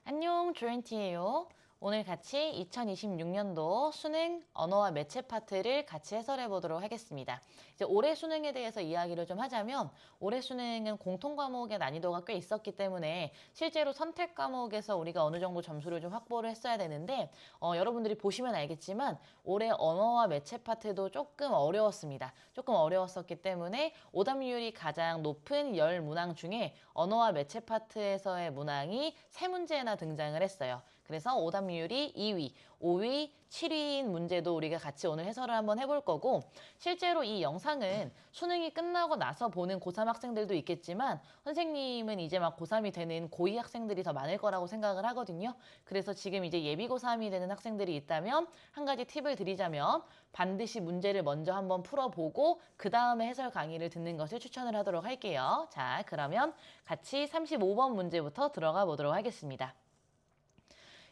안녕, 조인티예요. 오늘 같이 2026년도 수능 언어와 매체 파트를 같이 해설해 보도록 하겠습니다. 이제 올해 수능에 대해서 이야기를 좀 하자면 올해 수능은 공통 과목의 난이도가 꽤 있었기 때문에 실제로 선택 과목에서 우리가 어느 정도 점수를 좀 확보를 했어야 되는데 여러분들이 보시면 알겠지만 올해 언어와 매체 파트도 조금 어려웠습니다. 조금 어려웠었기 때문에 오답률이 가장 높은 10문항 중에 언어와 매체 파트에서의 문항이 3문제나 등장을 했어요. 그래서 오답률이 2위, 5위, 7위인 문제도 우리가 같이 오늘 해설을 한번 해볼 거고 실제로 이 영상은 수능이 끝나고 나서 보는 고3 학생들도 있겠지만 선생님은 이제 막 고3이 되는 고2 학생들이 더 많을 거라고 생각을 하거든요. 그래서 지금 이제 예비 고3이 되는 학생들이 있다면 한 가지 팁을 드리자면 반드시 문제를 먼저 한번 풀어보고 그 다음에 해설 강의를 듣는 것을 추천을 하도록 할게요. 자, 그러면 같이 35번 문제부터 들어가 보도록 하겠습니다.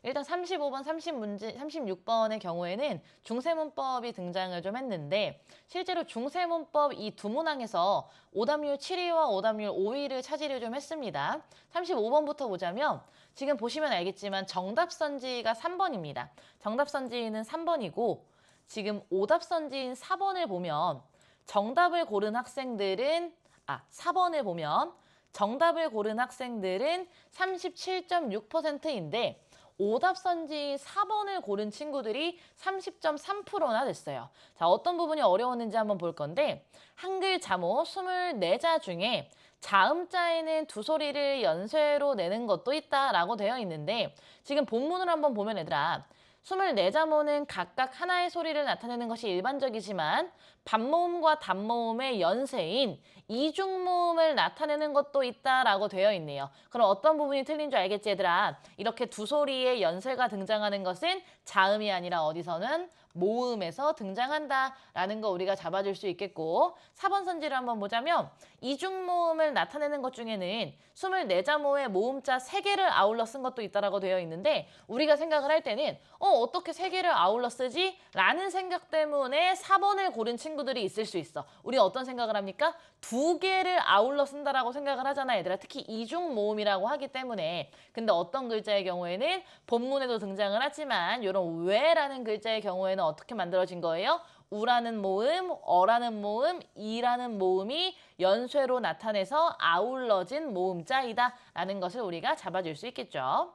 일단 35번, 36번의 경우에는 중세문법이 등장을 좀 했는데 실제로 중세문법 이 두 문항에서 오답률 7위와 오답률 5위를 차지를 좀 했습니다. 35번부터 보자면 지금 보시면 알겠지만 정답선지가 3번입니다. 정답선지는 3번이고 지금 오답선지인 4번을 보면 정답을 고른 학생들은 4번을 보면 정답을 고른 학생들은 37.6%인데 오답선지 4번을 고른 친구들이 30.3%나 됐어요. 자, 어떤 부분이 어려웠는지 한번 볼 건데 한글 자모 24자 중에 자음자에는 두 소리를 연쇄로 내는 것도 있다라고 되어 있는데 지금 본문을 한번 보면 얘들아 24자모는 각각 하나의 소리를 나타내는 것이 일반적이지만 반모음과 단모음의 연쇄인 이중모음을 나타내는 것도 있다라고 되어 있네요. 그럼 어떤 부분이 틀린 줄 알겠지 얘들아? 이렇게 두 소리의 연쇄가 등장하는 것은 자음이 아니라 어디서는 모음에서 등장한다라는 거 우리가 잡아줄 수 있겠고 4번 선지를 한번 보자면 이중모음을 나타내는 것 중에는 24자모의 모음자 3개를 아울러 쓴 것도 있다라고 되어 있는데 우리가 생각을 할 때는 어떻게 3개를 아울러 쓰지? 라는 생각 때문에 4번을 고른 친구들이 있을 수 있어. 우리가 어떤 생각을 합니까? 2개를 아울러 쓴다라고 생각을 하잖아 얘들아. 특히 이중모음이라고 하기 때문에. 근데 어떤 글자의 경우에는 본문에도 등장을 하지만 이런 왜라는 글자의 경우에는 어떻게 만들어진 거예요? 우라는 모음, 어라는 모음, 이라는 모음이 연쇄로 나타내서 아울러진 모음자이다 라는 것을 우리가 잡아줄 수 있겠죠.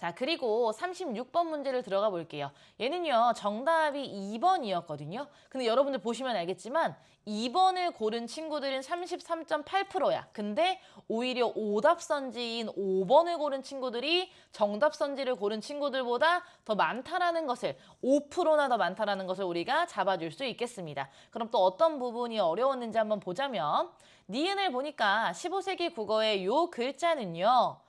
자, 그리고 36번 문제를 들어가 볼게요. 얘는요, 정답이 2번이었거든요. 근데 여러분들 보시면 알겠지만 2번을 고른 친구들은 33.8%야. 근데 오히려 오답선지인 5번을 고른 친구들이 정답선지를 고른 친구들보다 더 많다라는 것을 5%나 더 많다라는 것을 우리가 잡아줄 수 있겠습니다. 그럼 또 어떤 부분이 어려웠는지 한번 보자면 니은을 보니까 15세기 국어의 요 글자는요.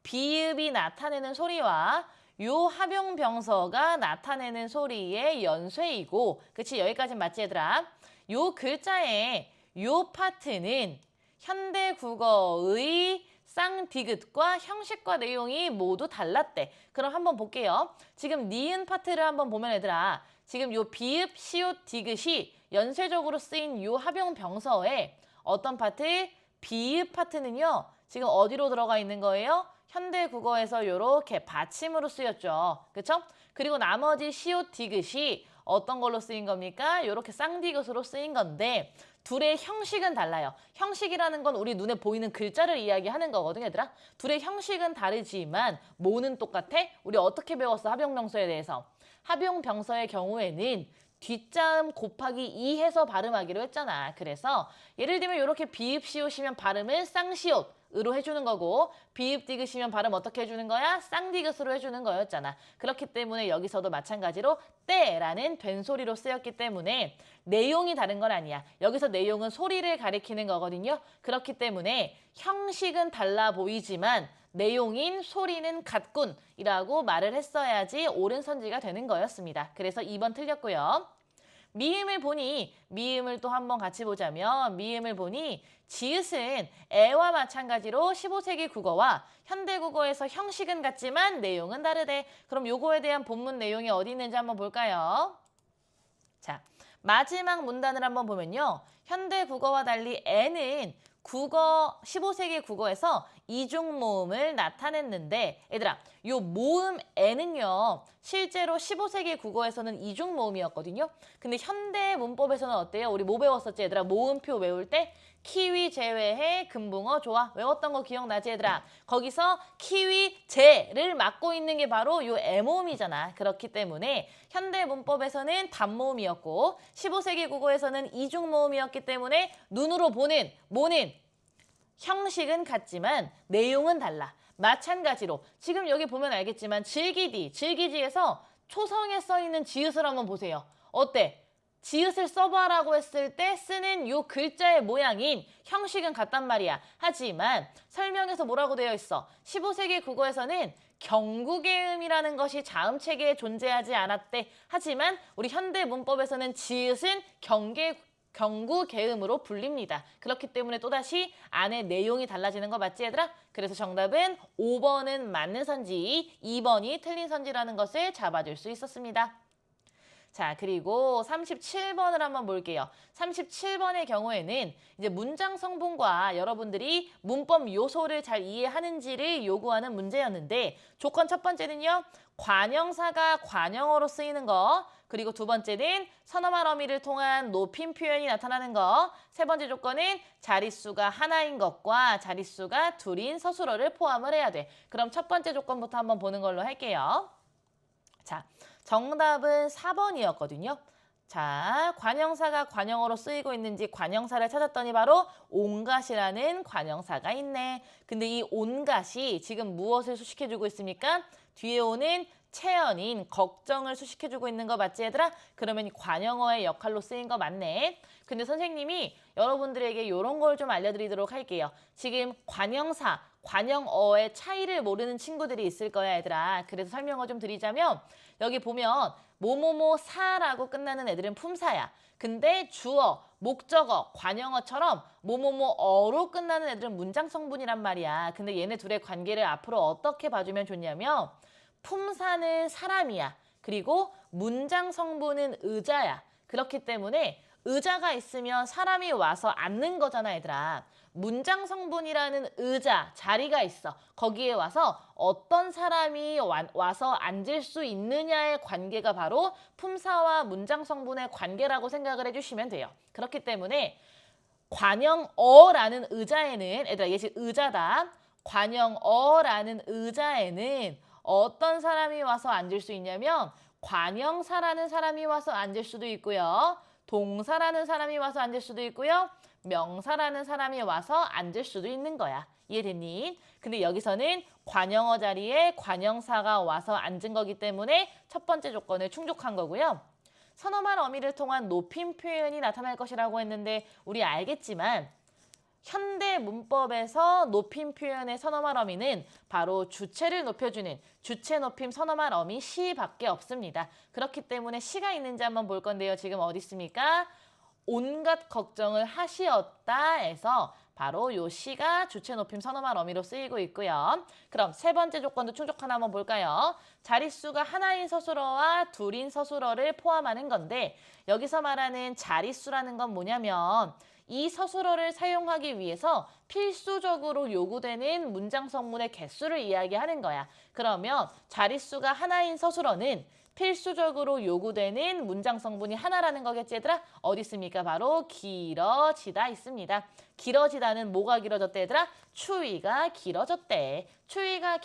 비읍이 나타내는 소리와 요 합용병서가 나타내는 소리의 연쇄이고 그치 여기까지 맞지 얘들아? 요 글자의 요 파트는 현대국어의 쌍디귿과 형식과 내용이 모두 달랐대. 그럼 한번 볼게요. 지금 니은 파트를 한번 보면 얘들아 지금 요 비읍, 시옷, 디귿이 연쇄적으로 쓰인 요 합용병서에 어떤 파트? 비읍 파트는요. 지금 어디로 들어가 있는 거예요? 현대 국어에서 이렇게 받침으로 쓰였죠. 그렇죠? 그리고 나머지 시옷 디귿이 어떤 걸로 쓰인 겁니까? 이렇게 쌍디귿으로 쓰인 건데 둘의 형식은 달라요. 형식이라는 건 우리 눈에 보이는 글자를 이야기하는 거거든요, 얘들아. 둘의 형식은 다르지만 뭐는 똑같아? 우리 어떻게 배웠어? 합용병서에 대해서. 합용병서의 경우에는 뒷자음 곱하기 2 해서 발음하기로 했잖아. 그래서 예를 들면 이렇게 비읍 시옷이면 발음을 쌍시옷 으로 해주는 거고 비읍 디귿이면 발음 어떻게 해주는 거야? 쌍디귿으로 해주는 거였잖아. 그렇기 때문에 여기서도 마찬가지로 때라는 된소리로 쓰였기 때문에 내용이 다른 건 아니야. 여기서 내용은 소리를 가리키는 거거든요. 그렇기 때문에 형식은 달라 보이지만 내용인 소리는 같군이라고 말을 했어야지 옳은 선지가 되는 거였습니다. 그래서 2번 틀렸고요. 미음을 보니 미음을 또 한번 같이 보자면 미음을 보니 지읒은 애와 마찬가지로 15세기 국어와 현대 국어에서 형식은 같지만 내용은 다르대. 그럼 요거에 대한 본문 내용이 어디 있는지 한번 볼까요? 자, 마지막 문단을 한번 보면요. 현대 국어와 달리 애는 국어 15세기 국어에서 이중 모음을 나타냈는데 얘들아 요 모음에는요 실제로 15세기 국어에서는 이중 모음이었거든요. 근데 현대 문법에서는 어때요? 우리 뭐 배웠었지 얘들아? 모음표 외울 때 키위 제외해 금붕어 좋아 외웠던 거 기억나지 얘들아? 거기서 키위 제를 맡고 있는 게 바로 요 애모음이잖아. 그렇기 때문에 현대 문법에서는 단모음이었고 15세기 국어에서는 이중 모음이었기 때문에 눈으로 보는 모는 형식은 같지만 내용은 달라. 마찬가지로 지금 여기 보면 알겠지만 질기지에서 초성에 써 있는 지읒을 한번 보세요. 어때? 지읒을 써봐라고 했을 때 쓰는 요 글자의 모양인 형식은 같단 말이야. 하지만 설명에서 뭐라고 되어 있어? 15세기 국어에서는 경구개음이라는 것이 자음체계에 존재하지 않았대. 하지만 우리 현대 문법에서는 지읒은 경구개음으로 불립니다. 그렇기 때문에 또다시 안에 내용이 달라지는 거 맞지 얘들아? 그래서 정답은 5번은 맞는 선지, 2번이 틀린 선지라는 것을 잡아줄 수 있었습니다. 자, 그리고 37번을 한번 볼게요. 37번의 경우에는 이제 문장 성분과 여러분들이 문법 요소를 잘 이해하는지를 요구하는 문제였는데 조건 첫 번째는요. 관형사가 관형어로 쓰이는 거. 그리고 두 번째는 선어말 어미를 통한 높임 표현이 나타나는 거. 세 번째 조건은 자릿수가 하나인 것과 자릿수가 둘인 서술어를 포함을 해야 돼. 그럼 첫 번째 조건부터 한번 보는 걸로 할게요. 자, 정답은 4번이었거든요. 자, 관형사가 관형어로 쓰이고 있는지 관형사를 찾았더니 바로 온갖이라는 관형사가 있네. 근데 이 온갖이 지금 무엇을 수식해주고 있습니까? 뒤에 오는 체연인 걱정을 수식해주고 있는 거 맞지 얘들아? 그러면 관형어의 역할로 쓰인 거 맞네. 근데 선생님이 여러분들에게 이런 걸 좀 알려드리도록 할게요. 지금 관형사, 관형어의 차이를 모르는 친구들이 있을 거야 얘들아. 그래서 설명을 좀 드리자면 여기 보면 뭐뭐뭐사라고 끝나는 애들은 품사야. 근데 주어, 목적어, 관형어처럼 뭐뭐뭐어로 끝나는 애들은 문장 성분이란 말이야. 근데 얘네 둘의 관계를 앞으로 어떻게 봐주면 좋냐면 품사는 사람이야. 그리고 문장 성분은 의자야. 그렇기 때문에 의자가 있으면 사람이 와서 앉는 거잖아 얘들아. 문장 성분이라는 의자, 자리가 있어. 거기에 와서 어떤 사람이 와서 앉을 수 있느냐의 관계가 바로 품사와 문장 성분의 관계라고 생각을 해주시면 돼요. 그렇기 때문에 관형어라는 의자에는 얘들아 얘 지금 의자다. 관형어라는 의자에는 어떤 사람이 와서 앉을 수 있냐면 관형사라는 사람이 와서 앉을 수도 있고요. 동사라는 사람이 와서 앉을 수도 있고요. 명사라는 사람이 와서 앉을 수도 있는 거야. 이해됐니? 근데 여기서는 관형어 자리에 관형사가 와서 앉은 거기 때문에 첫 번째 조건을 충족한 거고요. 선어말 어미를 통한 높임 표현이 나타날 것이라고 했는데 우리 알겠지만 현대 문법에서 높임 표현의 선어말 어미는 바로 주체를 높여주는 주체 높임 선어말 어미 시밖에 없습니다. 그렇기 때문에 시가 있는지 한번 볼 건데요. 지금 어디 있습니까? 온갖 걱정을 하시었다에서 바로 요 시가 주체 높임 선어말 어미로 쓰이고 있고요. 그럼 세 번째 조건도 충족하나 한번 볼까요? 자릿수가 하나인 서술어와 둘인 서술어를 포함하는 건데 여기서 말하는 자릿수라는 건 뭐냐면 이 서술어를 사용하기 위해서 필수적으로 요구되는 문장 성분의 개수를 이야기하는 거야. 그러면 자릿수가 하나인 서술어는 필수적으로 요구되는 문장 성분이 하나라는 거겠지 얘들아? 어디 있습니까? 바로 길어지다 있습니다. 길어지다는 뭐가 길어졌대 얘들아? 추위가 길어졌대. 추위가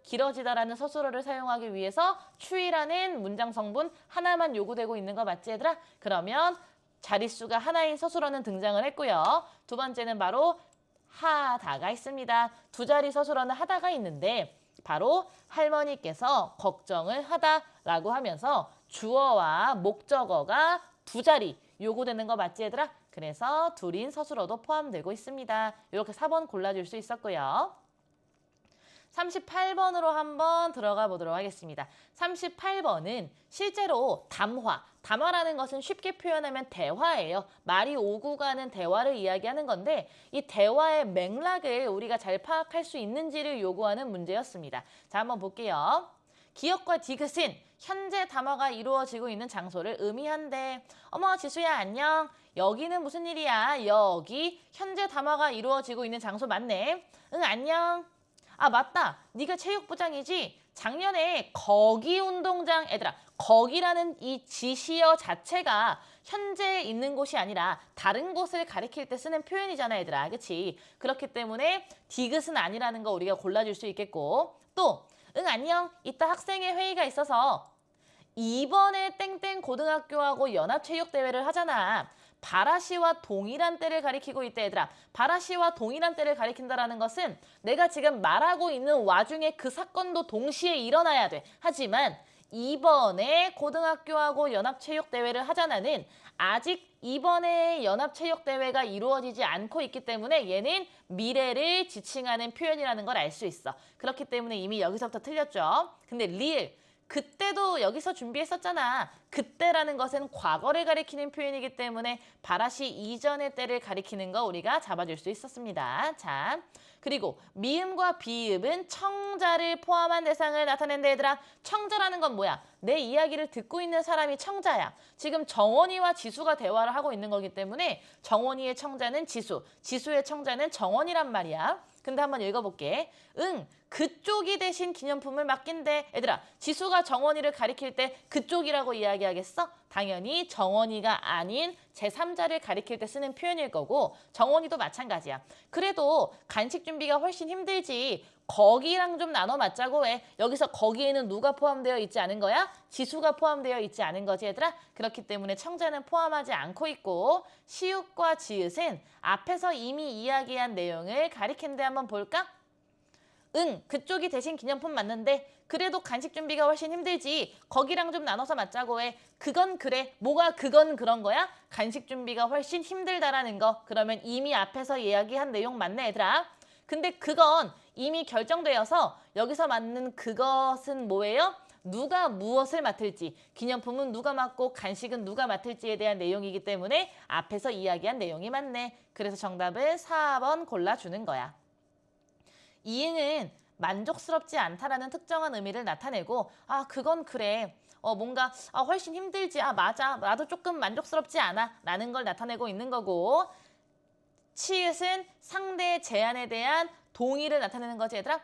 길어지다라는 서술어를 사용하기 위해서 추위라는 문장 성분 하나만 요구되고 있는 거 맞지 얘들아? 그러면 자릿수가 하나인 서술어는 등장을 했고요. 두 번째는 바로 하다가 있습니다. 두 자리 서술어는 하다가 있는데 바로 할머니께서 걱정을 하다라고 하면서 주어와 목적어가 두 자리 요구되는 거 맞지 얘들아? 그래서 둘인 서술어도 포함되고 있습니다. 이렇게 4번 골라줄 수 있었고요. 38번으로 한번 들어가 보도록 하겠습니다. 38번은 실제로 담화라는 것은 쉽게 표현하면 대화예요. 말이 오고 가는 대화를 이야기하는 건데 이 대화의 맥락을 우리가 잘 파악할 수 있는지를 요구하는 문제였습니다. 자, 한번 볼게요. 기역과 디귿은 현재 담화가 이루어지고 있는 장소를 의미한대. 어머, 지수야, 안녕. 여기는 무슨 일이야? 여기 현재 담화가 이루어지고 있는 장소 맞네. 응, 안녕. 아, 맞다. 네가 체육부장이지? 작년에 거기 운동장, 얘들아, 거기라는 이 지시어 자체가 현재 있는 곳이 아니라 다른 곳을 가리킬 때 쓰는 표현이잖아, 얘들아. 그치? 그렇기 때문에 디귿은 아니라는 거 우리가 골라줄 수 있겠고, 또 응, 안녕. 이따 학생회 회의가 있어서 이번에 땡땡 고등학교하고 연합체육대회를 하잖아. 바라시와 동일한 때를 가리키고 있대, 얘들아. 바라시와 동일한 때를 가리킨다라는 것은 내가 지금 말하고 있는 와중에 그 사건도 동시에 일어나야 돼. 하지만 이번에 고등학교하고 연합체육대회를 하잖아는 아직 이번에 연합체육대회가 이루어지지 않고 있기 때문에 얘는 미래를 지칭하는 표현이라는 걸 알 수 있어. 그렇기 때문에 이미 여기서부터 틀렸죠. 근데 리을. 그때도 여기서 준비했었잖아. 그때라는 것은 과거를 가리키는 표현이기 때문에 바라시 이전의 때를 가리키는 거 우리가 잡아줄 수 있었습니다. 자, 그리고 미음과 비읍은 청자를 포함한 대상을 나타낸다, 얘들아. 청자라는 건 뭐야? 내 이야기를 듣고 있는 사람이 청자야. 지금 정원이와 지수가 대화를 하고 있는 거기 때문에 정원이의 청자는 지수, 지수의 청자는 정원이란 말이야. 근데 한번 읽어볼게. 응, 그쪽이 대신 기념품을 맡긴대. 얘들아, 지수가 정원이를 가리킬 때 그쪽이라고 이야기하겠어? 당연히 정원이가 아닌 제3자를 가리킬 때 쓰는 표현일 거고 정원이도 마찬가지야. 그래도 간식 준비가 훨씬 힘들지. 거기랑 좀 나눠 맞자고 해. 여기서 거기에는 누가 포함되어 있지 않은 거야? 지수가 포함되어 있지 않은 거지, 얘들아. 그렇기 때문에 청자는 포함하지 않고 있고 시옷과 지읒은 앞에서 이미 이야기한 내용을 가리킨데 한번 볼까? 응, 그쪽이 대신 기념품 맞는데 그래도 간식 준비가 훨씬 힘들지. 거기랑 좀 나눠서 맞자고 해. 그건 그래. 뭐가 그건 그런 거야? 간식 준비가 훨씬 힘들다라는 거. 그러면 이미 앞에서 이야기한 내용 맞네, 얘들아. 근데 그건 이미 결정되어서 여기서 맞는 그것은 뭐예요? 누가 무엇을 맡을지, 기념품은 누가 맡고 간식은 누가 맡을지에 대한 내용이기 때문에 앞에서 이야기한 내용이 맞네. 그래서 정답은 4번 골라주는 거야. 이응은 만족스럽지 않다라는 특정한 의미를 나타내고 아 그건 그래. 뭔가 훨씬 힘들지. 아 맞아. 나도 조금 만족스럽지 않아. 라는 걸 나타내고 있는 거고 치읓은 상대의 제안에 대한 동의를 나타내는 거지, 얘들아.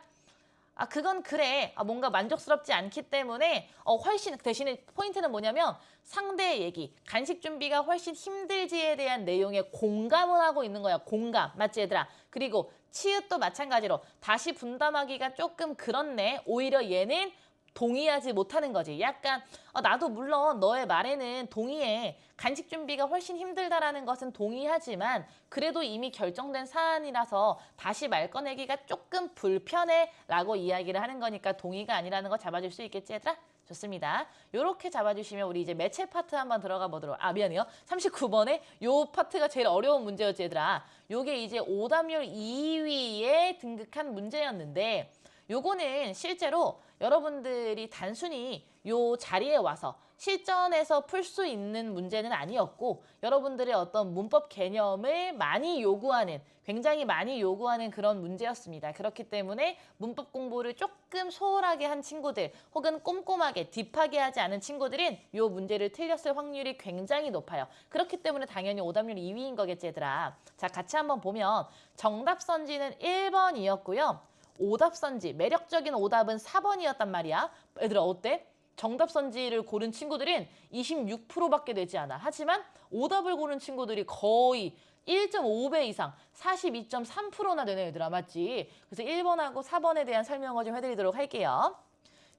아 그건 그래. 뭔가 만족스럽지 않기 때문에 훨씬 대신에 포인트는 뭐냐면 상대의 얘기, 간식 준비가 훨씬 힘들지에 대한 내용에 공감을 하고 있는 거야. 공감. 맞지, 얘들아? 그리고 치읓도 마찬가지로 다시 분담하기가 조금 그렇네. 오히려 얘는 동의하지 못하는 거지. 약간 나도 물론 너의 말에는 동의해. 간식 준비가 훨씬 힘들다라는 것은 동의하지만 그래도 이미 결정된 사안이라서 다시 말 꺼내기가 조금 불편해 라고 이야기를 하는 거니까 동의가 아니라는 거 잡아줄 수 있겠지, 얘들아? 좋습니다. 요렇게 잡아주시면 우리 이제 매체 파트 한번 들어가 보도록. 미안해요. 39번에 요 파트가 제일 어려운 문제였지, 얘들아. 요게 이제 오답률 2위에 등극한 문제였는데 요거는 실제로 여러분들이 단순히 요 자리에 와서 실전에서 풀 수 있는 문제는 아니었고 여러분들의 어떤 문법 개념을 많이 요구하는 굉장히 많이 요구하는 그런 문제였습니다. 그렇기 때문에 문법 공부를 조금 소홀하게 한 친구들 혹은 꼼꼼하게 딥하게 하지 않은 친구들은 요 문제를 틀렸을 확률이 굉장히 높아요. 그렇기 때문에 당연히 오답률 2위인 거겠지, 얘들아. 자, 같이 한번 보면 정답 선지는 1번이었고요. 오답 선지, 매력적인 오답은 4번이었단 말이야. 얘들아 어때? 정답 선지를 고른 친구들은 26%밖에 되지 않아. 하지만 오답을 고른 친구들이 거의 1.5배 이상 42.3%나 되네, 얘들아. 맞지? 그래서 1번하고 4번에 대한 설명을 좀 해드리도록 할게요.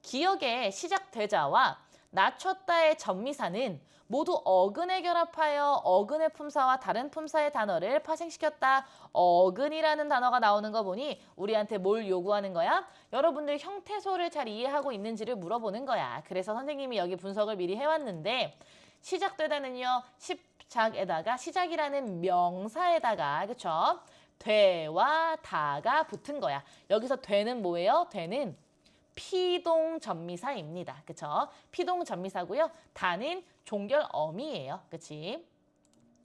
기억의 시작 대자와 낮췄다의 전미사는 모두 어근에 결합하여 어근의 품사와 다른 품사의 단어를 파생시켰다. 어근이라는 단어가 나오는 거 보니 우리한테 뭘 요구하는 거야? 여러분들 형태소를 잘 이해하고 있는지를 물어보는 거야. 그래서 선생님이 여기 분석을 미리 해왔는데 시작되다는요. 시작에다가 시작이라는 명사에다가 그쵸? 되와 다가 붙은 거야. 여기서 되는 뭐예요? 되는 피동전미사입니다. 그쵸? 피동전미사고요. 다는 종결어미예요. 그치?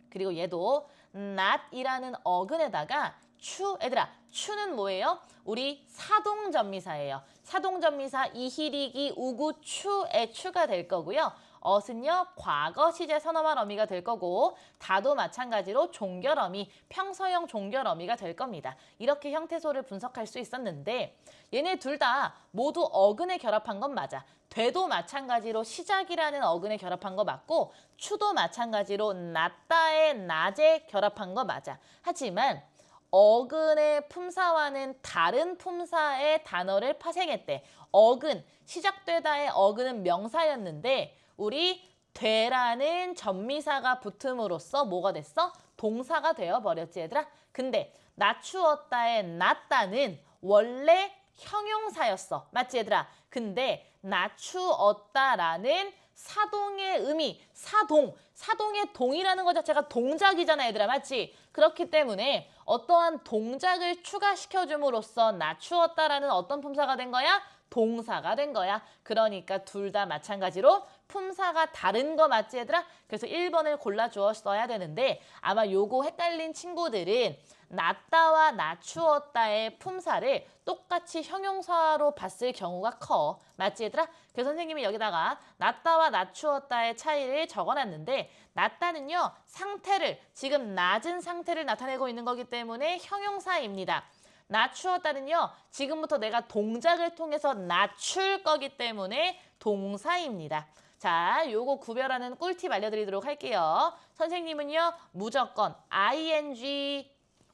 그리고 얘도 not이라는 어근에다가 추. 얘들아, 추는 뭐예요? 우리 사동전미사예요. 사동전미사 이희리기 우구 추의 추가 될 거고요. 어는요, 과거 시제 선어말 어미가 될 거고, 다도 마찬가지로 종결 어미, 평서형 종결 어미가 될 겁니다. 이렇게 형태소를 분석할 수 있었는데 얘네 둘 다 모두 어근에 결합한 건 맞아. 되도 마찬가지로 시작이라는 어근에 결합한 거 맞고, 추도 마찬가지로 낮다의 낮에 결합한 거 맞아. 하지만 어근의 품사와는 다른 품사의 단어를 파생했대. 어근, 시작되다의 어근은 명사였는데 우리 되라는 전미사가 붙음으로써 뭐가 됐어? 동사가 되어버렸지 얘들아. 근데 낮추었다의 낮다는 원래 형용사였어. 맞지 얘들아? 근데 낮추었다라는 사동의 의미, 사동의 동이라는 것 자체가 동작이잖아 얘들아. 맞지? 그렇기 때문에 어떠한 동작을 추가시켜줌으로써 낮추었다라는 어떤 품사가 된 거야? 동사가 된 거야. 그러니까 둘 다 마찬가지로 품사가 다른 거 맞지 얘들아? 그래서 1번을 골라주었어야 되는데 아마 요거 헷갈린 친구들은 낮다와 낮추었다의 품사를 똑같이 형용사로 봤을 경우가 커. 맞지 얘들아? 그래서 선생님이 여기다가 낮다와 낮추었다의 차이를 적어놨는데 낮다는요, 상태를, 지금 낮은 상태를 나타내고 있는 거기 때문에 형용사입니다. 낮추었다는요, 지금부터 내가 동작을 통해서 낮출 거기 때문에 동사입니다. 자, 요거 구별하는 꿀팁 알려드리도록 할게요. 선생님은요, 무조건 ing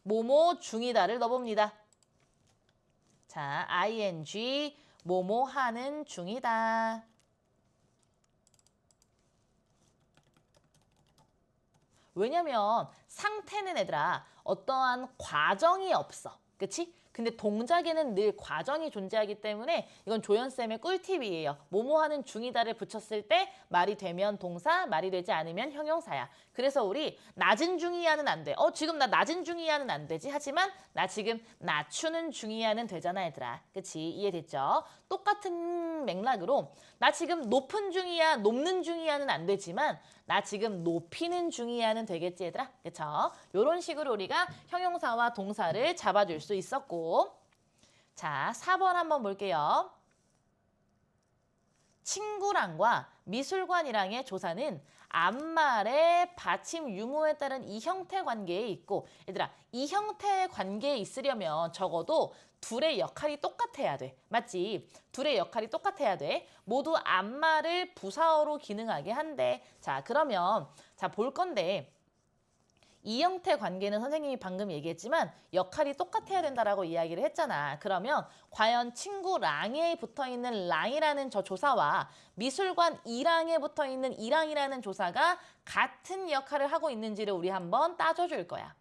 뭐뭐 중이다를 넣어봅니다. 자, ing 뭐뭐 하는 중이다. 왜냐면 상태는 얘들아 어떠한 과정이 없어. 그치? 근데 동작에는 늘 과정이 존재하기 때문에 이건 조연쌤의 꿀팁이에요. 뭐뭐 하는 중이다를 붙였을 때 말이 되면 동사, 말이 되지 않으면 형용사야. 그래서 우리 낮은 중이야는 안 돼. 지금 나 낮은 중이야는 안 되지. 하지만 나 지금 낮추는 중이야는 되잖아 얘들아. 그치? 이해됐죠? 똑같은 맥락으로 나 지금 높은 중이야, 높는 중이야는 안 되지만 나 지금 높이는 중이야는 되겠지 얘들아. 그쵸? 이런 식으로 우리가 형용사와 동사를 잡아줄 수 있었고, 자 4번 한번 볼게요. 친구랑과 미술관이랑의 조사는 앞말의 받침 유무에 따른 이 형태 관계에 있고, 얘들아 이 형태 관계에 있으려면 적어도 둘의 역할이 똑같아야 돼. 맞지? 둘의 역할이 똑같아야 돼. 모두 앞말을 부사어로 기능하게 한대. 자, 그러면 자 볼 건데 이 형태 관계는 선생님이 방금 얘기했지만 역할이 똑같아야 된다라고 이야기를 했잖아. 그러면 과연 친구랑에 붙어있는 랑이라는 저 조사와 미술관 이랑에 붙어있는 이랑이라는 조사가 같은 역할을 하고 있는지를 우리 한번 따져줄 거야.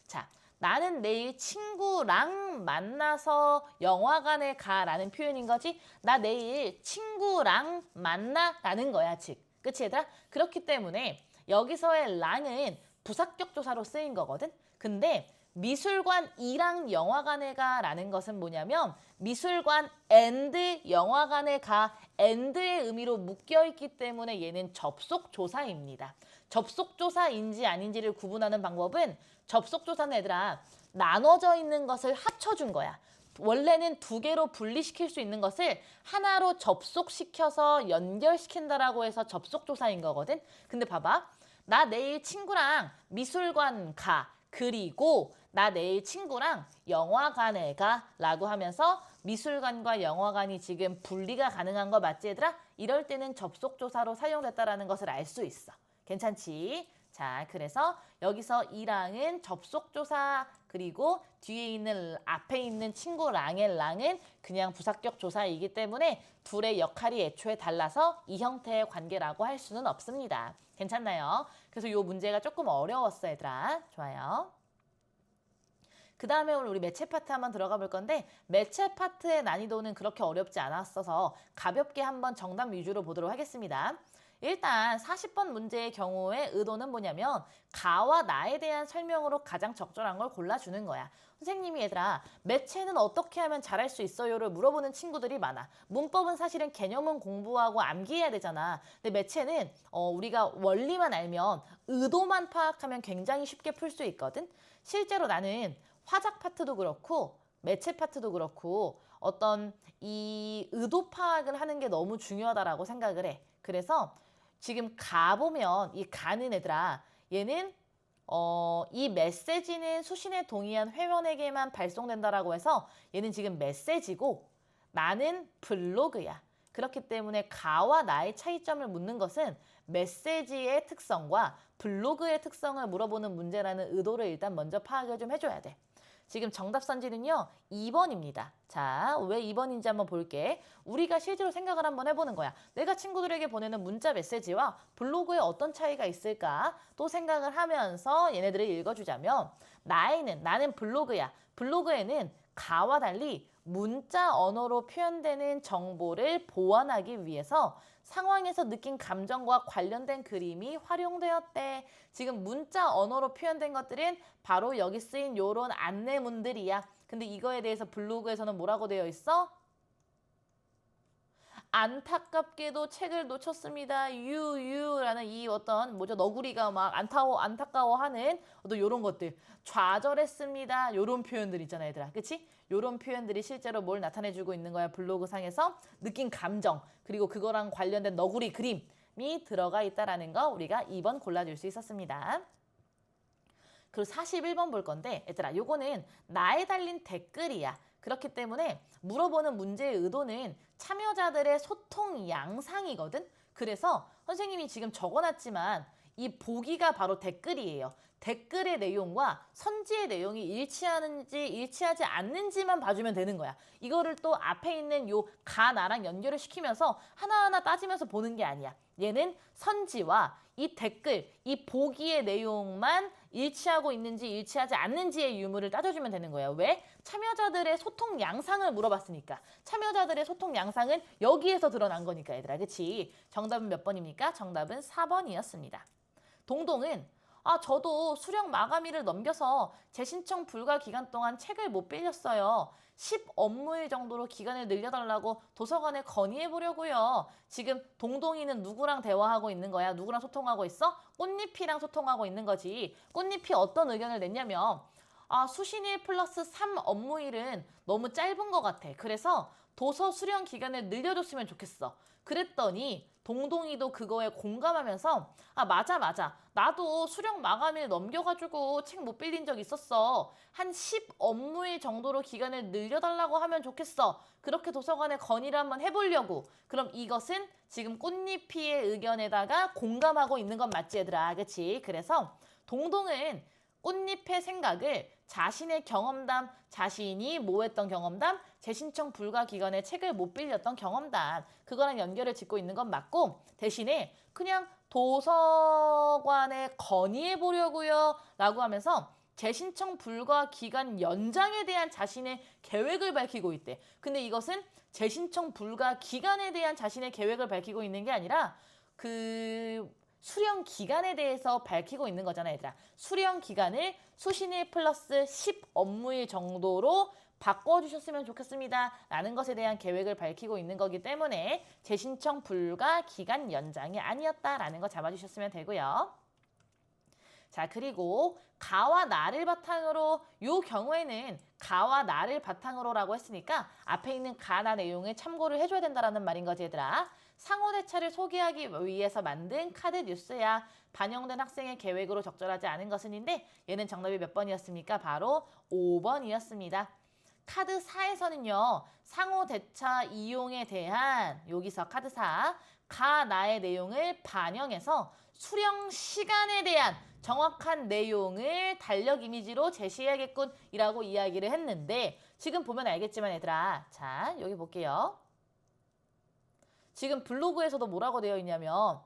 자, 나는 내일 친구랑 만나서 영화관에 가라는 표현인 거지. 나 내일 친구랑 만나라는 거야, 즉. 그치 얘들아? 그렇기 때문에 여기서의 랑은 부사격 조사로 쓰인 거거든. 근데 미술관 이랑 영화관에 가라는 것은 뭐냐면 미술관 and 영화관에 가 and의 의미로 묶여있기 때문에 얘는 접속조사입니다. 접속조사인지 아닌지를 구분하는 방법은 접속조사는 얘들아 나눠져 있는 것을 합쳐준 거야. 원래는 두 개로 분리시킬 수 있는 것을 하나로 접속시켜서 연결시킨다라고 해서 접속조사인 거거든. 근데 봐봐. 나 내일 친구랑 미술관 가. 그리고 나 내일 친구랑 영화관에 가 라고 하면서 미술관과 영화관이 지금 분리가 가능한 거 맞지 얘들아? 이럴 때는 접속조사로 사용됐다는 것을 알 수 있어. 괜찮지? 자, 그래서 여기서 이랑은 접속조사 그리고 뒤에 있는 앞에 있는 친구랑의 랑은 그냥 부사격 조사이기 때문에 둘의 역할이 애초에 달라서 이 형태의 관계라고 할 수는 없습니다. 괜찮나요? 그래서 이 문제가 조금 어려웠어 얘들아. 좋아요. 그 다음에 오늘 우리 매체 파트 한번 들어가 볼 건데 매체 파트의 난이도는 그렇게 어렵지 않았어서 가볍게 한번 정답 위주로 보도록 하겠습니다. 일단 40번 문제의 경우에 의도는 뭐냐면 가와 나에 대한 설명으로 가장 적절한 걸 골라주는 거야. 선생님이 얘들아 매체는 어떻게 하면 잘할 수 있어요를 물어보는 친구들이 많아. 문법은 사실은 개념은 공부하고 암기해야 되잖아. 근데 매체는 우리가 원리만 알면 의도만 파악하면 굉장히 쉽게 풀 수 있거든. 실제로 나는 화작 파트도 그렇고 매체 파트도 그렇고 어떤 이 의도 파악을 하는 게 너무 중요하다라고 생각을 해. 그래서 지금 가보면 이 가는 애들아, 얘는 이 메시지는 수신에 동의한 회원에게만 발송된다라고 해서 얘는 지금 메시지고 나는 블로그야. 그렇기 때문에 가와 나의 차이점을 묻는 것은 메시지의 특성과 블로그의 특성을 물어보는 문제라는 의도를 일단 먼저 파악을 좀 해줘야 돼. 지금 정답 선지는요, 2번입니다. 자, 왜 2번인지 한번 볼게. 우리가 실제로 생각을 한번 해보는 거야. 내가 친구들에게 보내는 문자 메시지와 블로그에 어떤 차이가 있을까? 또 생각을 하면서 얘네들을 읽어주자면 나는 블로그야. 블로그에는 가와 달리 문자 언어로 표현되는 정보를 보완하기 위해서 상황에서 느낀 감정과 관련된 그림이 활용되었대. 지금 문자 언어로 표현된 것들은 바로 여기 쓰인 요런 안내문들이야. 근데 이거에 대해서 블로그에서는 뭐라고 되어 있어? 안타깝게도 책을 놓쳤습니다. 유유라는 이 어떤 너구리가 막 안타까워하는 어떤 요런 것들. 좌절했습니다. 요런 표현들 있잖아, 얘들아. 그치? 요런 표현들이 실제로 뭘 나타내주고 있는 거야. 블로그 상에서 느낀 감정, 그리고 그거랑 관련된 너구리 그림이 들어가 있다라는 거 우리가 2번 골라줄 수 있었습니다. 그리고 41번 볼 건데 얘들아, 요거는 나에 달린 댓글이야. 그렇기 때문에 물어보는 문제의 의도는 참여자들의 소통 양상이거든. 그래서 선생님이 지금 적어놨지만 이 보기가 바로 댓글이에요. 댓글의 내용과 선지의 내용이 일치하는지 일치하지 않는지만 봐주면 되는 거야. 이거를 또 앞에 있는 요 가나랑 연결을 시키면서 하나하나 따지면서 보는 게 아니야. 얘는 선지와 이 댓글, 이 보기의 내용만 일치하고 있는지 일치하지 않는지의 유무를 따져주면 되는 거예요. 왜? 참여자들의 소통 양상을 물어봤으니까. 참여자들의 소통 양상은 여기에서 드러난 거니까, 얘들아. 그치? 정답은 몇 번입니까? 정답은 4번이었습니다. 동동은 저도 수령 마감일을 넘겨서 재신청 불가 기간 동안 책을 못 빌렸어요. 10업무일 정도로 기간을 늘려달라고 도서관에 건의해보려고요. 지금 동동이는 누구랑 대화하고 있는 거야? 누구랑 소통하고 있어? 꽃잎이랑 소통하고 있는 거지. 꽃잎이 어떤 의견을 냈냐면 수신일 플러스 3업무일은 너무 짧은 것 같아. 그래서 도서 수령 기간을 늘려줬으면 좋겠어. 그랬더니 동동이도 그거에 공감하면서 맞아. 나도 수령 마감일 넘겨가지고 책 못 빌린 적 있었어. 한 10업무일 정도로 기간을 늘려달라고 하면 좋겠어. 그렇게 도서관에 건의를 한번 해보려고. 그럼 이것은 지금 꽃잎이의 의견에다가 공감하고 있는 건 맞지, 얘들아. 그치? 그래서 동동은 꽃잎의 생각을 자신의 경험담, 자신이 뭐 했던 경험담, 재신청 불가 기간에 책을 못 빌렸던 경험담, 그거랑 연결을 짓고 있는 건 맞고, 대신에 그냥 도서관에 건의해 보려고요 라고 하면서 재신청 불가 기간 연장에 대한 자신의 계획을 밝히고 있대. 근데 이것은 재신청 불가 기간에 대한 자신의 계획을 밝히고 있는 게 아니라 수령 기간에 대해서 밝히고 있는 거잖아, 얘들아. 수령 기간을 수신일 플러스 10업무일 정도로 바꿔주셨으면 좋겠습니다 라는 것에 대한 계획을 밝히고 있는 거기 때문에 재신청 불가 기간 연장이 아니었다라는 거 잡아주셨으면 되고요. 자, 그리고 가와 나를 바탕으로, 요 경우에는 가와 나를 바탕으로라고 했으니까 앞에 있는 가나 내용을 참고를 해줘야 된다라는 말인 거지, 얘들아. 상호대차를 소개하기 위해서 만든 카드 뉴스야. 반영된 학생의 계획으로 적절하지 않은 것은인데 얘는 정답이 몇 번이었습니까? 바로 5번이었습니다. 카드 4에서는요. 상호대차 이용에 대한, 여기서 카드 4, 가나의 내용을 반영해서 수령 시간에 대한 정확한 내용을 달력 이미지로 제시해야겠군 이라고 이야기를 했는데, 지금 보면 알겠지만 얘들아, 자 여기 볼게요. 지금 블로그에서도 뭐라고 되어 있냐면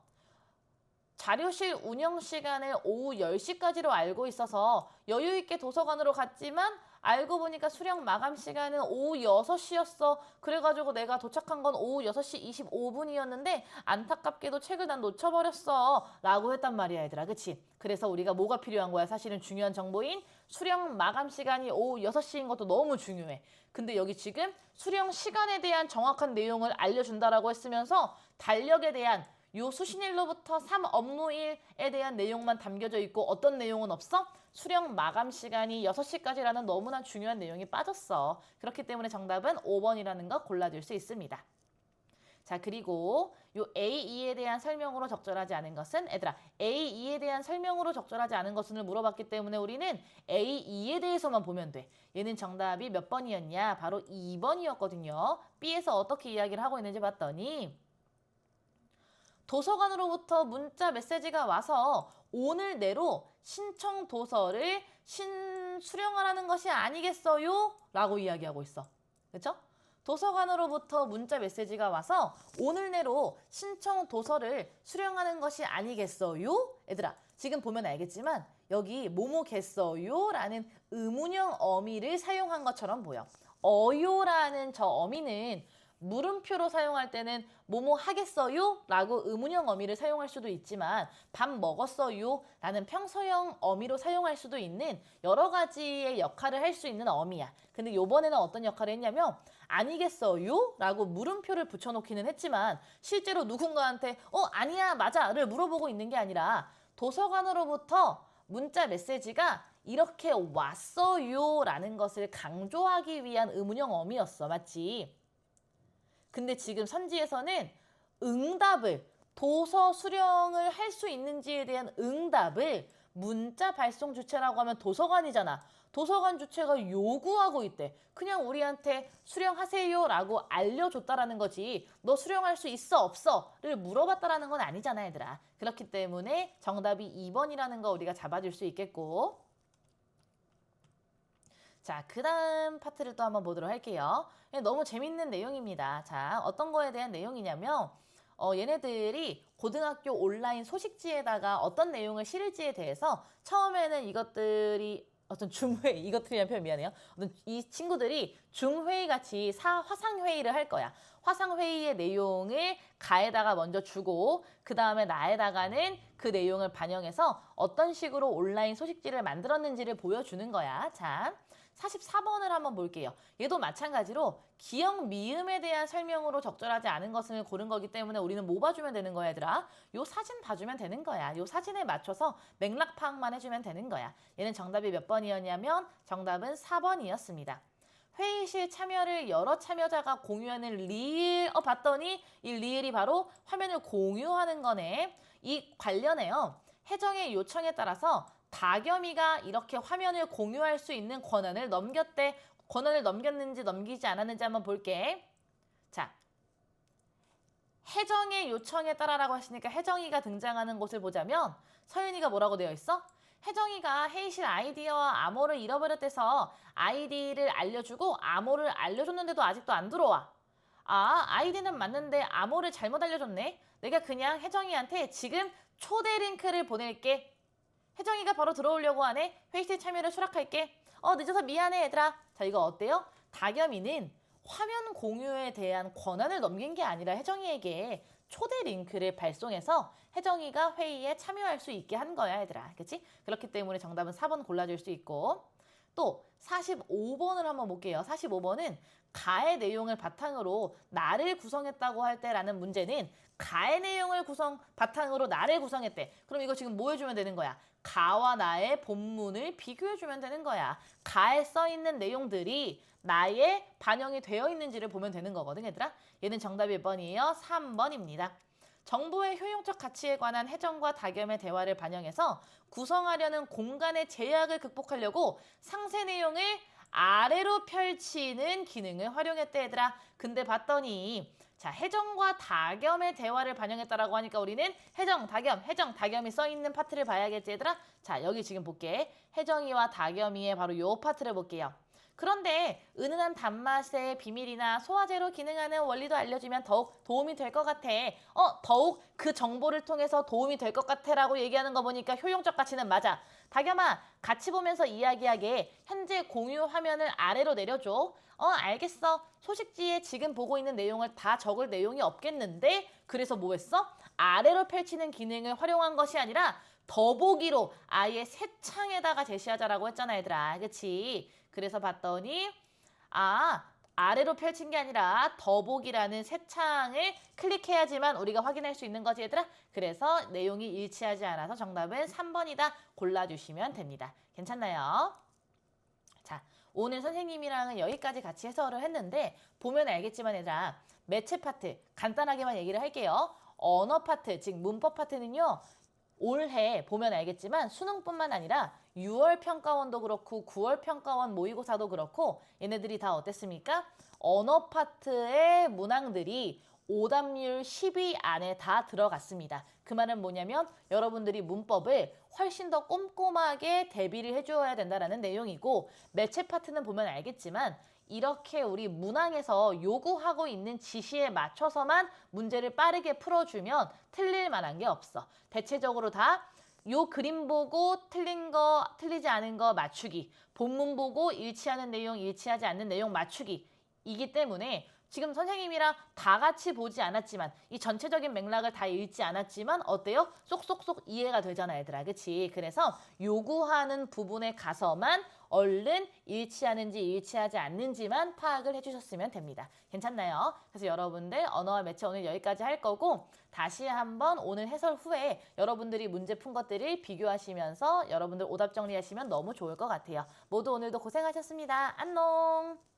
자료실 운영 시간을 오후 10시까지로 알고 있어서 여유 있게 도서관으로 갔지만 알고 보니까 수령 마감 시간은 오후 6시였어. 그래가지고 내가 도착한 건 오후 6시 25분이었는데 안타깝게도 책을 난 놓쳐버렸어 라고 했단 말이야, 얘들아. 그치? 그래서 우리가 뭐가 필요한 거야? 사실은 중요한 정보인 수령 마감 시간이 오후 6시인 것도 너무 중요해. 근데 여기 지금 수령 시간에 대한 정확한 내용을 알려준다라고 했으면서 달력에 대한 요 수신일로부터 3업무일에 대한 내용만 담겨져 있고 어떤 내용은 없어? 수령 마감 시간이 6시까지라는 너무나 중요한 내용이 빠졌어. 그렇기 때문에 정답은 5번이라는 거 골라줄 수 있습니다. 자, 그리고 요 A2에 대한 설명으로 적절하지 않은 것은 얘들아 A2에 대한 설명으로 적절하지 않은 것을 물어봤기 때문에 우리는 A2에 대해서만 보면 돼. 얘는 정답이 몇 번이었냐? 바로 2번이었거든요. B에서 어떻게 이야기를 하고 있는지 봤더니 도서관으로부터 문자 메시지가 와서 오늘 내로 신청 도서를 수령하라는 것이 아니겠어요? 라고 이야기하고 있어. 그렇죠? 도서관으로부터 문자 메시지가 와서 오늘 내로 신청 도서를 수령하는 것이 아니겠어요? 얘들아, 지금 보면 알겠지만 여기 뭐뭐겠어요? 라는 의문형 어미를 사용한 것처럼 보여. 어요라는 저 어미는 물음표로 사용할 때는 뭐뭐 하겠어요? 라고 의문형 어미를 사용할 수도 있지만 밥 먹었어요? 라는 평소형 어미로 사용할 수도 있는 여러 가지의 역할을 할 수 있는 어미야. 근데 요번에는 어떤 역할을 했냐면 아니겠어요? 라고 물음표를 붙여놓기는 했지만 실제로 누군가한테 아니야 맞아 를 물어보고 있는 게 아니라 도서관으로부터 문자 메시지가 이렇게 왔어요 라는 것을 강조하기 위한 의문형 어미였어. 맞지? 근데 지금 선지에서는 응답을 도서 수령을 할 수 있는지에 대한 응답을 문자 발송 주체라고 하면 도서관이잖아. 도서관 주체가 요구하고 있대. 그냥 우리한테 수령하세요 라고 알려줬다라는 거지. 너 수령할 수 있어 없어? 를 물어봤다라는 건 아니잖아 얘들아. 그렇기 때문에 정답이 2번이라는 거 우리가 잡아줄 수 있겠고. 자, 그 다음 파트를 또 한번 보도록 할게요. 너무 재밌는 내용입니다. 자, 어떤 거에 대한 내용이냐면 얘네들이 고등학교 온라인 소식지에다가 어떤 내용을 실을지에 대해서 처음에는 이것들이 어떤 줌회의, 이것들이란 표현 미안해요. 이 친구들이 줌회의 같이 화상회의를 할 거야. 화상회의의 내용을 가에다가 먼저 주고 그 다음에 나에다가는 그 내용을 반영해서 어떤 식으로 온라인 소식지를 만들었는지를 보여주는 거야. 자, 44번을 한번 볼게요. 얘도 마찬가지로 기억 미음에 대한 설명으로 적절하지 않은 것을 고른 거기 때문에 우리는 뭐 봐주면 되는 거야 얘들아? 요 사진 봐주면 되는 거야. 요 사진에 맞춰서 맥락 파악만 해주면 되는 거야. 얘는 정답이 몇 번이었냐면 정답은 4번이었습니다. 회의실 참여를 여러 참여자가 공유하는 리을 봤더니 이 리을이 바로 화면을 공유하는 거네. 이 관련해요. 혜정의 요청에 따라서 다겸이가 이렇게 화면을 공유할 수 있는 권한을 넘겼대. 권한을 넘겼는지 넘기지 않았는지 한번 볼게. 자, 혜정의 요청에 따라라고 하시니까 혜정이가 등장하는 곳을 보자면 서윤이가 뭐라고 되어 있어? 혜정이가 회의실 아이디와 암호를 잃어버렸대서 아이디를 알려주고 암호를 알려줬는데도 아직도 안 들어와. 아이디는 맞는데 암호를 잘못 알려줬네. 내가 그냥 혜정이한테 지금 초대 링크를 보낼게. 혜정이가 바로 들어오려고 하네. 회의실 참여를 수락할게. 늦어서 미안해 얘들아. 자, 이거 어때요? 다겸이는 화면 공유에 대한 권한을 넘긴 게 아니라 혜정이에게 초대 링크를 발송해서 혜정이가 회의에 참여할 수 있게 한 거야 얘들아. 그치? 그렇기 때문에 정답은 4번 골라줄 수 있고 또 45번을 한번 볼게요. 45번은 가의 내용을 바탕으로 나를 구성했다고 할 때라는 문제는 가의 내용을 바탕으로 나를 구성했대. 그럼 이거 지금 뭐 해주면 되는 거야? 가와 나의 본문을 비교해주면 되는 거야. 가에 써있는 내용들이 나에 반영이 되어 있는지를 보면 되는 거거든 얘들아. 얘는 정답이 몇 번이에요? 3번입니다. 정보의 효용적 가치에 관한 혜정과 다겸의 대화를 반영해서 구성하려는 공간의 제약을 극복하려고 상세 내용을 아래로 펼치는 기능을 활용했대 얘들아. 근데 봤더니 자, 혜정과 다겸의 대화를 반영했다라고 하니까 우리는 혜정, 다겸이 써있는 파트를 봐야겠지 얘들아. 자, 여기 지금 볼게. 혜정이와 다겸이의 바로 요 파트를 볼게요. 그런데 은은한 단맛의 비밀이나 소화제로 기능하는 원리도 알려주면 더욱 도움이 될 것 같아. 더욱 그 정보를 통해서 도움이 될 것 같아 라고 얘기하는 거 보니까 효용적 가치는 맞아. 다겸아, 같이 보면서 이야기하게 현재 공유 화면을 아래로 내려줘. 알겠어. 소식지에 지금 보고 있는 내용을 다 적을 내용이 없겠는데? 그래서 뭐 했어? 아래로 펼치는 기능을 활용한 것이 아니라 더보기로 아예 새 창에다가 제시하자라고 했잖아 얘들아. 그치? 그래서 봤더니 아래로 펼친 게 아니라 더보기라는 새 창을 클릭해야지만 우리가 확인할 수 있는 거지 얘들아. 그래서 내용이 일치하지 않아서 정답은 3번이다. 골라주시면 됩니다. 괜찮나요? 자, 오늘 선생님이랑은 여기까지 같이 해설을 했는데 보면 알겠지만 얘들아 매체 파트 간단하게만 얘기를 할게요. 언어 파트, 즉 문법 파트는요. 올해 보면 알겠지만 수능뿐만 아니라 6월 평가원도 그렇고 9월 평가원 모의고사도 그렇고 얘네들이 다 어땠습니까? 언어 파트의 문항들이 오답률 10위 안에 다 들어갔습니다. 그 말은 뭐냐면 여러분들이 문법을 훨씬 더 꼼꼼하게 대비를 해주어야 된다는 내용이고 매체 파트는 보면 알겠지만 이렇게 우리 문항에서 요구하고 있는 지시에 맞춰서만 문제를 빠르게 풀어주면 틀릴 만한 게 없어. 대체적으로 다 요 그림 보고 틀린 거, 틀리지 않은 거 맞추기. 본문 보고 일치하는 내용, 일치하지 않는 내용 맞추기. 이기 때문에 지금 선생님이랑 다 같이 보지 않았지만 이 전체적인 맥락을 다 읽지 않았지만 어때요? 쏙쏙쏙 이해가 되잖아 얘들아. 그치? 그래서 요구하는 부분에 가서만 얼른 일치하는지 일치하지 않는지만 파악을 해주셨으면 됩니다. 괜찮나요? 그래서 여러분들 언어와 매체 오늘 여기까지 할 거고 다시 한번 오늘 해설 후에 여러분들이 문제 푼 것들을 비교하시면서 여러분들 오답 정리하시면 너무 좋을 것 같아요. 모두 오늘도 고생하셨습니다. 안녕!